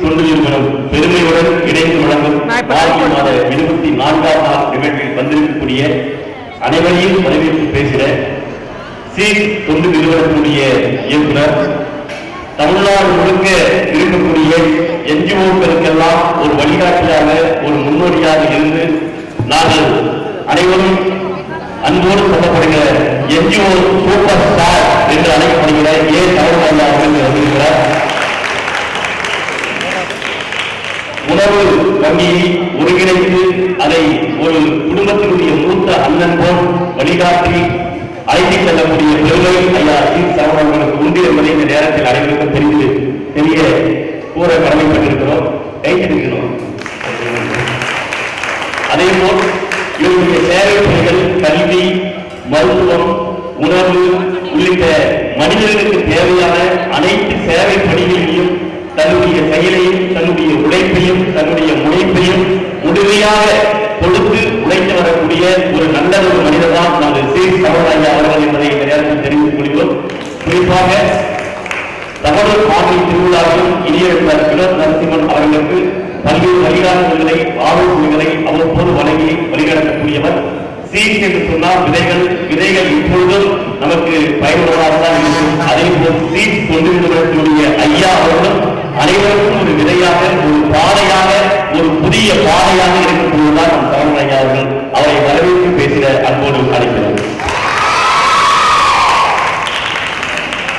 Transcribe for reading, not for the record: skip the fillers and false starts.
தொண்டு நிறுவனம் பெருமையுடன் இணைந்து வழங்கும் மார்ச் மாத 24ஆம் நாள் நிகழ்வில் வந்திருக்கக்கூடிய அனைவரையும் வரவேற்று பேசுகிற தொண்டு நிறுவனத்துடைய இயக்குனர், தமிழ்நாடு முழுக்க இருக்கக்கூடிய என்ஜிஓக்களுக்கெல்லாம் ஒரு வழிகாட்டியாக ஒரு முன்னோடியாக இருந்து நாங்கள் அனைவரும் அன்போடு சொல்லப்படுகிற என்ஜிஓ சூப்பர் ஸ்டார் என்று அழைக்கப்படுகிற தமிழ்நாடு அவர்கள் வந்திருக்கிறார். உணவு வங்கியை ஒருங்கிணைத்து அதை ஒரு குடும்பத்தினுடைய மூத்த அண்ணன் போல் வழிகாட்டி அழைத்து செல்லக்கூடிய பெருமை ஐயா சரவணர்களுக்கு உண்டு என்பதை இந்த நேரத்தில் அனைவருக்கும் தெரிய கூற கடமைப்பட்டிருக்கிறோம், கைத்திருக்கிறோம். அதே போல் இவருடைய சேவை பணிகள் கல்வி, மருத்துவம், உணவு உள்ளிட்ட மனிதர்களுக்கு தேவையான அனைத்து சேவை பணிகளையும் தன்னுடைய செயலையும் தன்னுடைய உழைப்பையும் தன்னுடைய முனைப்பையும் முழுமையாக கொடுத்து உழைத்து வரக்கூடிய ஒரு நல்ல ஒரு மனிதர் தான் நாங்கள் சரவணையா அவர்கள் என்பதை இந்த நேரத்தில் தெரிவித்துக் கொள்கிறோம். குறிப்பாக தமிழர் மாநில திருவிழாவிலும் இனியவர் வினோத் நரசிம்மன் அவர்களுக்கு பல்வேறு வழிகாட்டுதல்களை ஆலோசனைகளை அவ்வப்போது வழங்கி வழிநடத்தக்கூடியவர். சீட் என்று சொன்னால் விதைகள் இப்பொழுதும் நமக்கு பயனுள்ளதாக தான் இருக்கும். அதே போல் சீட் தொண்டு நிறுவனத்தினுடைய ஐயா அவர்களும் அனைவருக்கும் ஒரு விதையாக